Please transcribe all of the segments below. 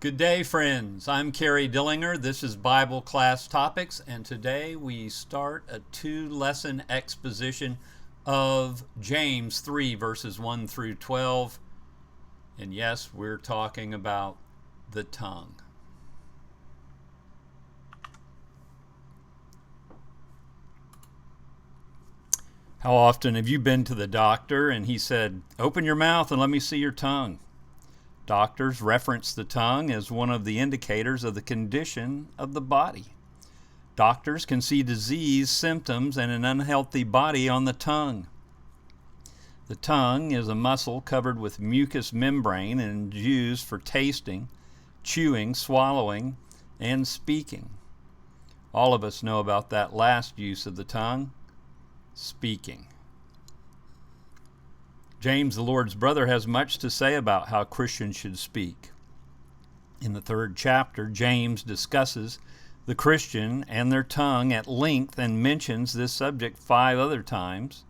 Good day, friends. I'm Kerry Dillinger. This is Bible Class Topics, and today we start a two-lesson exposition of James 3, verses 1 through 12. And yes, we're talking about the tongue. How often have you been to the doctor and he said, "Open your mouth and let me see your tongue"? Doctors reference the tongue as one of the indicators of the condition of the body. Doctors can see disease symptoms and an unhealthy body on the tongue. The tongue is a muscle covered with mucous membrane and is used for tasting, chewing, swallowing, and speaking. All of us know about that last use of the tongue, speaking. James, the Lord's brother, has much to say about how Christians should speak. In the 3rd chapter, James discusses the Christian and their tongue at length and mentions this subject 5 other times.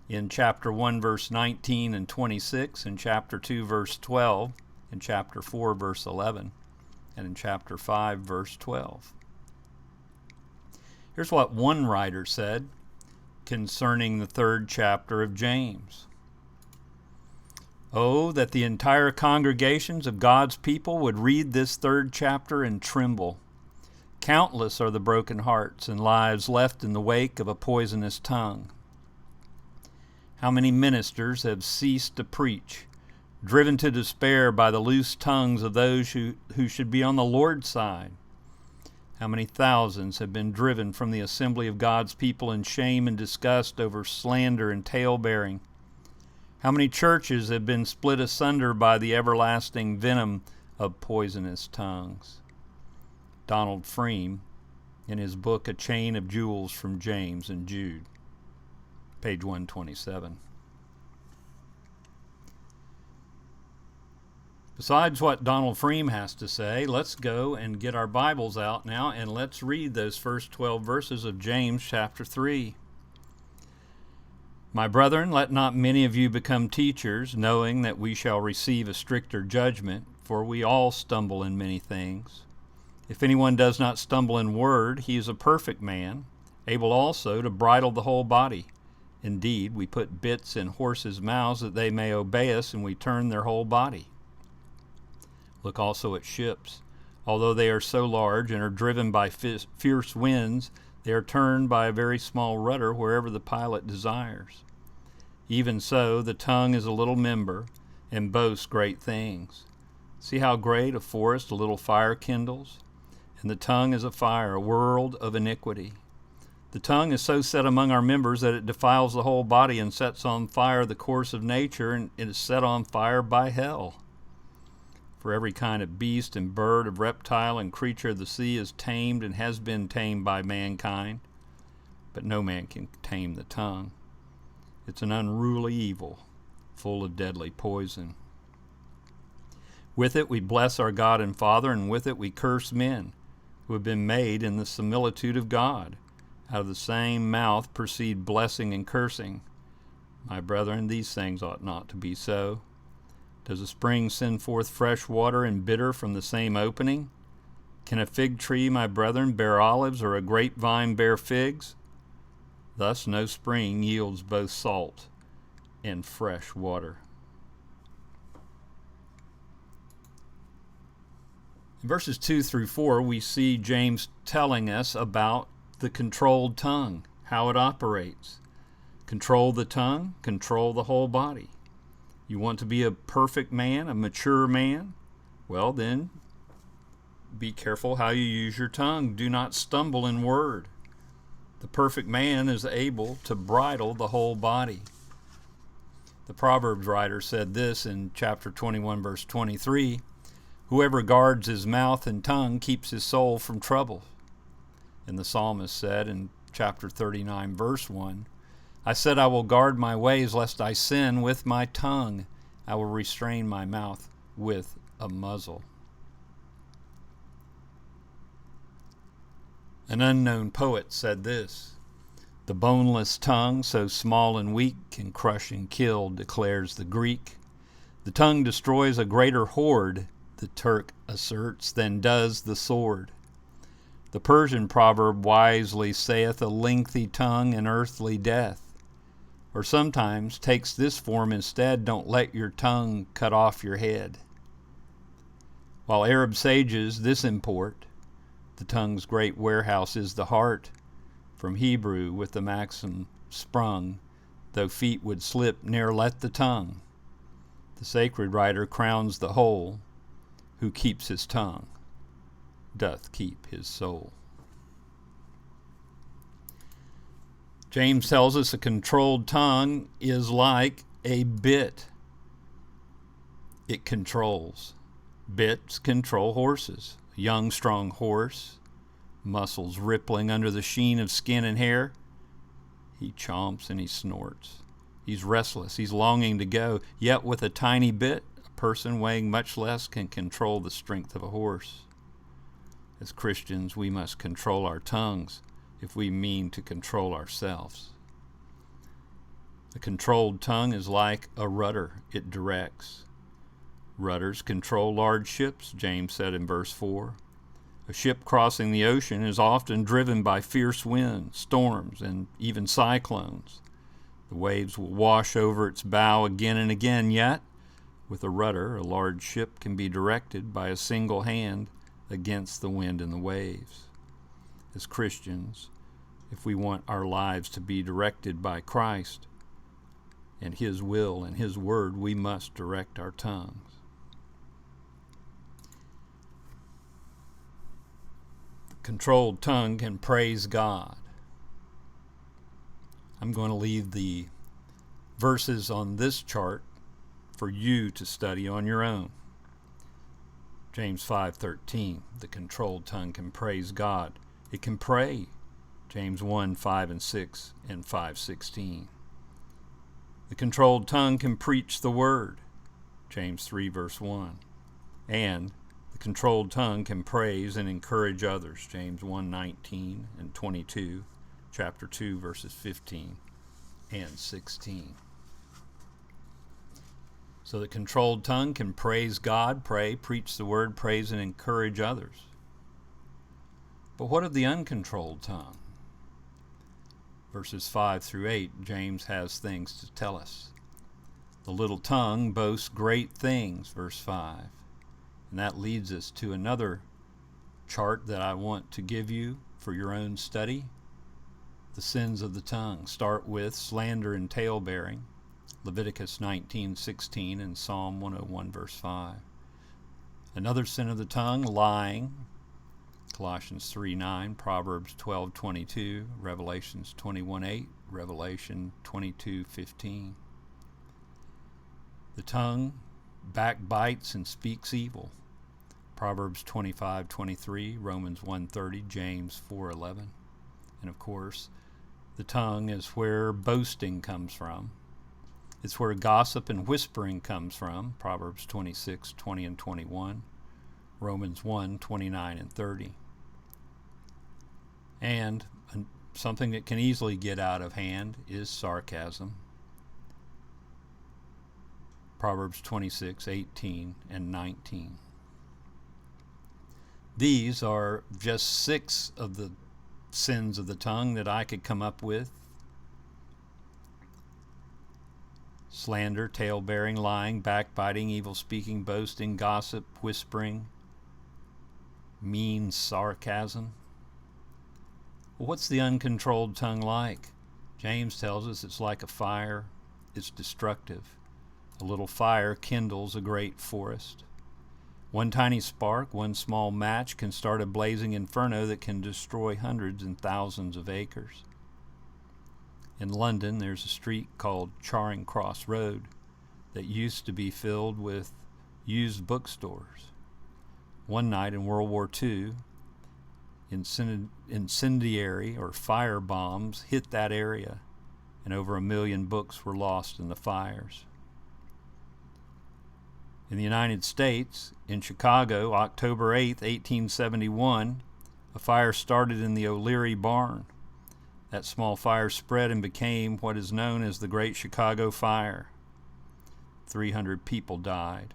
In chapter 1, verse 19 and 26, in chapter 2, verse 12, in chapter 4, verse 11, and in chapter 5, verse 12. Here's what one writer said concerning the 3rd chapter of James. Oh, that the entire congregations of God's people would read this 3rd chapter and tremble. Countless are the broken hearts and lives left in the wake of a poisonous tongue. How many ministers have ceased to preach, driven to despair by the loose tongues of those who should be on the Lord's side? How many thousands have been driven from the assembly of God's people in shame and disgust over slander and tale-bearing? How many churches have been split asunder by the everlasting venom of poisonous tongues? Donald Freem, in his book A Chain of Jewels from James and Jude, page 127. Besides what Donald Freem has to say, let's go and get our Bibles out now and let's read those first 12 verses of James chapter 3. My brethren, let not many of you become teachers, knowing that we shall receive a stricter judgment, for we all stumble in many things. If anyone does not stumble in word, he is a perfect man, able also to bridle the whole body. Indeed, we put bits in horses' mouths that they may obey us, and we turn their whole body. Look also at ships. Although they are so large and are driven by fierce winds, they are turned by a very small rudder wherever the pilot desires. Even so, the tongue is a little member and boasts great things. See how great a forest a little fire kindles? And the tongue is a fire, a world of iniquity. The tongue is so set among our members that it defiles the whole body and sets on fire the course of nature, and it is set on fire by hell. For every kind of beast and bird, of reptile and creature of the sea is tamed and has been tamed by mankind, but no man can tame the tongue. It's an unruly evil, full of deadly poison. With it we bless our God and Father, and with it we curse men, who have been made in the similitude of God. Out of the same mouth proceed blessing and cursing. My brethren, these things ought not to be so. Does a spring send forth fresh water and bitter from the same opening? Can a fig tree, my brethren, bear olives, or a grapevine bear figs? Thus no spring yields both salt and fresh water. In verses 2 through 4, we see James telling us about the controlled tongue, how it operates. Control the tongue, control the whole body. You want to be a perfect man, a mature man? Well, then, be careful how you use your tongue. Do not stumble in word. The perfect man is able to bridle the whole body. The Proverbs writer said this in chapter 21, verse 23, "Whoever guards his mouth and tongue keeps his soul from trouble." And the psalmist said in chapter 39, verse 1, "I said I will guard my ways lest I sin with my tongue. I will restrain my mouth with a muzzle." An unknown poet said this, "The boneless tongue, so small and weak, can crush and kill," declares the Greek. The tongue destroys a greater horde the Turk asserts, than does the sword. The Persian proverb wisely saith, a lengthy tongue and earthly death, or sometimes takes this form instead, don't let your tongue cut off your head. While Arab sages this import, the tongue's great warehouse is the heart, from Hebrew with the maxim sprung, though feet would slip, ne'er let the tongue. The sacred writer crowns the whole, who keeps his tongue doth keep his soul. James tells us a controlled tongue is like a bit. It controls. Bits control horses. A young, strong horse, muscles rippling under the sheen of skin and hair. He chomps and he snorts. He's restless. He's longing to go. Yet with a tiny bit, a person weighing much less can control the strength of a horse. As Christians, we must control our tongues if we mean to control ourselves. A controlled tongue is like a rudder. It directs. Rudders control large ships, James said in verse 4. A ship crossing the ocean is often driven by fierce winds, storms, and even cyclones. The waves will wash over its bow again and again, yet, with a rudder, a large ship can be directed by a single hand against the wind and the waves. As Christians, if we want our lives to be directed by Christ and His will and His word, we must direct our tongues. The controlled tongue can praise God. I'm going to leave the verses on this chart for you to study on your own. James 5:13, the controlled tongue can praise God. It can pray. James 1:5 and 6 and 5:16. The controlled tongue can preach the word. James 3 verse 1. And the controlled tongue can praise and encourage others. James 1:19 and 22, chapter 2 verses 15 and 16. So the controlled tongue can praise God, pray, preach the word, praise, and encourage others. But what of the uncontrolled tongue? Verses 5 through 8, James has things to tell us. The little tongue boasts great things, verse 5. And that leads us to another chart that I want to give you for your own study. The sins of the tongue start with slander and tale-bearing. Leviticus 19:16 and Psalm 101 verse 5. Another sin of the tongue, lying. Colossians 3:9, Proverbs 12:22, Revelations 21:8, Revelation 22:15. The tongue backbites and speaks evil. Proverbs 25:23, Romans 1:30, James 4:11. And of course, the tongue is where boasting comes from. It's where gossip and whispering comes from. Proverbs 26:20 and 21, Romans 1:29 and 30. And something that can easily get out of hand is sarcasm. Proverbs 26:18 and 19. These are just 6 of the sins of the tongue that I could come up with. Slander, tale-bearing, lying, backbiting, evil-speaking, boasting, gossip, whispering, mean sarcasm. Well, what's the uncontrolled tongue like? James tells us it's like a fire. It's destructive. A little fire kindles a great forest. One tiny spark, one small match can start a blazing inferno that can destroy hundreds and thousands of acres. In London, there's a street called Charing Cross Road that used to be filled with used bookstores. One night in World War II, incendiary or fire bombs hit that area, and over 1 million books were lost in the fires. In the United States, in Chicago, October 8, 1871, a fire started in the O'Leary barn. That small fire spread and became what is known as the Great Chicago Fire. 300 people died.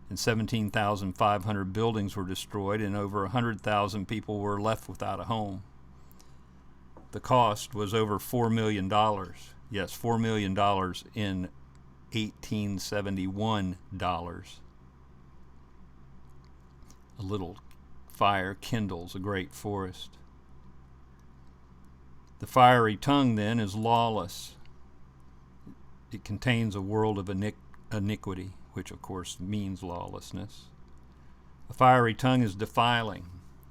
and 17,500 buildings were destroyed, and over 100,000 people were left without a home. The cost was over $4 million. Yes, $4 million in 1871 dollars. A little fire kindles a great forest. The fiery tongue, then, is lawless. It contains a world of iniquity, which of course means lawlessness. A fiery tongue is defiling.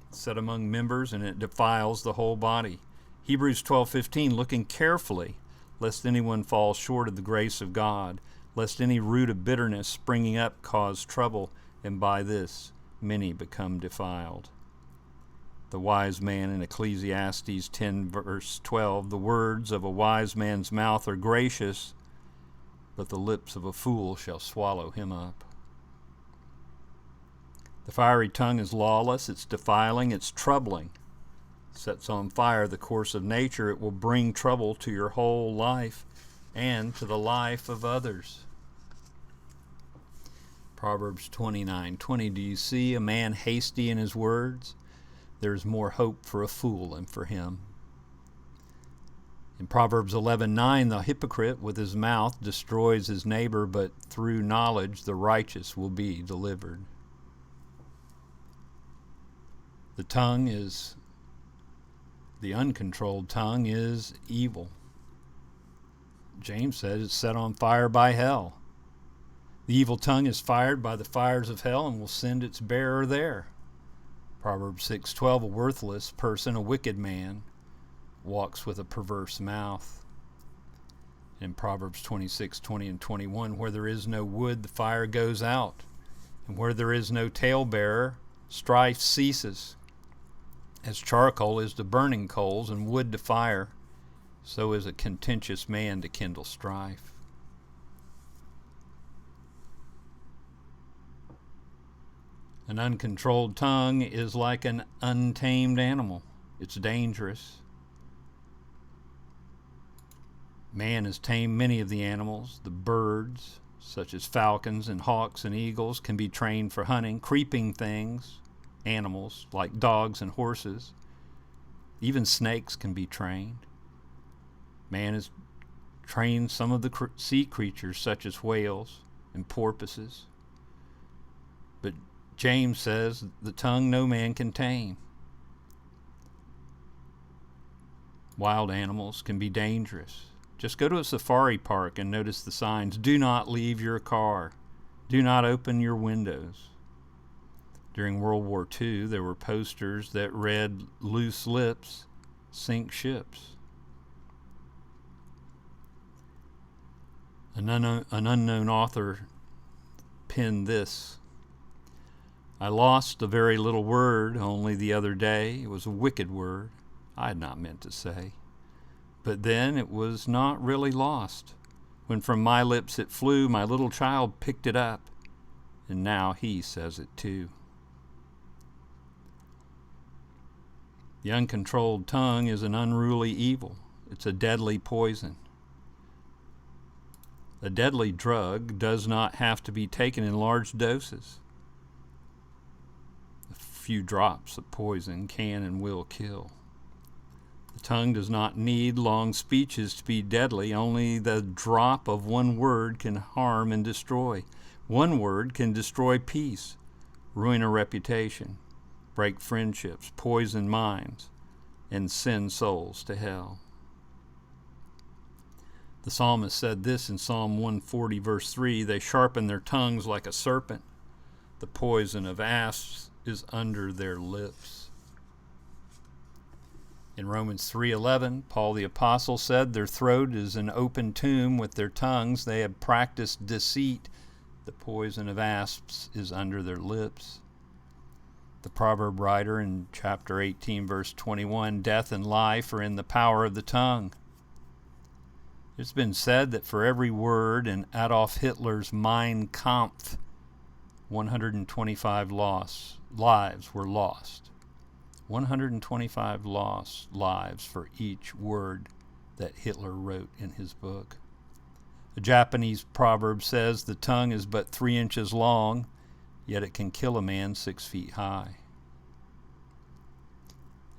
It's set among members, and it defiles the whole body. Hebrews 12:15, looking carefully, lest anyone fall short of the grace of God, lest any root of bitterness springing up cause trouble, and by this many become defiled. The wise man in Ecclesiastes 10 verse 12, the words of a wise man's mouth are gracious, but the lips of a fool shall swallow him up. The fiery tongue is lawless, it's defiling, it's troubling. It sets on fire the course of nature. It will bring trouble to your whole life and to the life of others. Proverbs 29:20, do you see a man hasty in his words? There is more hope for a fool than for him. In Proverbs 11:9, the hypocrite with his mouth destroys his neighbor, but through knowledge the righteous will be delivered. The uncontrolled tongue is evil. James said it's set on fire by hell. The evil tongue is fired by the fires of hell and will send its bearer there. Proverbs 6:12, a worthless person, a wicked man, walks with a perverse mouth. In Proverbs 26:20 and 21, where there is no wood, the fire goes out, and where there is no talebearer, strife ceases. As charcoal is to burning coals and wood to fire, so is a contentious man to kindle strife. An uncontrolled tongue is like an untamed animal. It's dangerous. Man has tamed many of the animals. The birds, such as falcons and hawks and eagles, can be trained for hunting. Creeping things, animals like dogs and horses, even snakes can be trained. Man has trained some of the sea creatures, such as whales and porpoises. But James says the tongue no man can tame. Wild animals can be dangerous. Just go to a safari park and notice the signs. Do not leave your car. Do not open your windows. During World War II, there were posters that read, "Loose lips sink ships." An unknown author penned this: I lost a very little word only the other day. It was a wicked word I had not meant to say. But then it was not really lost. When from my lips it flew, my little child picked it up, and now he says it too. The uncontrolled tongue is an unruly evil. It's a deadly poison. A deadly drug does not have to be taken in large doses. A few drops of poison can and will kill. The tongue does not need long speeches to be deadly. Only the drop of one word can harm and destroy. One word can destroy peace, ruin a reputation, break friendships, poison minds, and send souls to hell. The psalmist said this in Psalm 140, verse 3, they sharpen their tongues like a serpent. The poison of asps is under their lips. In Romans 3:11, Paul the Apostle said, their throat is an open tomb. With their tongues they have practiced deceit. The poison of asps is under their lips. The proverb writer in chapter 18, verse 21, death and life are in the power of the tongue. It's been said that for every word in Adolf Hitler's Mein Kampf, 125 lives were lost. 125 lost lives for each word that Hitler wrote in his book. A Japanese proverb says the tongue is but 3 inches long yet it can kill a man 6 feet high.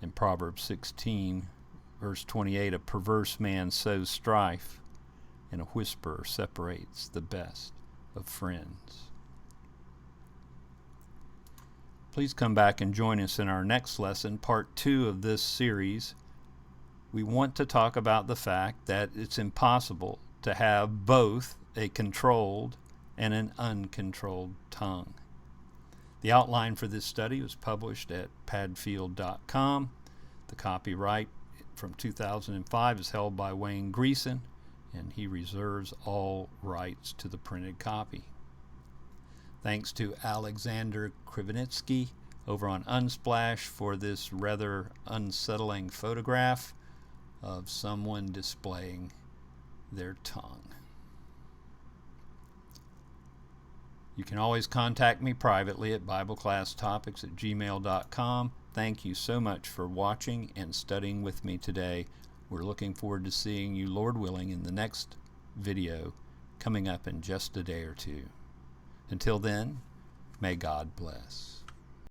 In Proverbs 16, verse 28, a perverse man sows strife, and a whisperer separates the best of friends. Please come back and join us in our next lesson, part 2 of this series. We want to talk about the fact that it's impossible to have both a controlled and an uncontrolled tongue. The outline for this study was published at padfield.com. The copyright from 2005 is held by Wayne Greason, and he reserves all rights to the printed copy. Thanks to Alexander Krivitskiy over on Unsplash for this rather unsettling photograph of someone displaying their tongue. You can always contact me privately at BibleClassTopics@gmail.com. Thank you so much for watching and studying with me today. We're looking forward to seeing you, Lord willing, in the next video coming up in just a day or two. Until then, may God bless.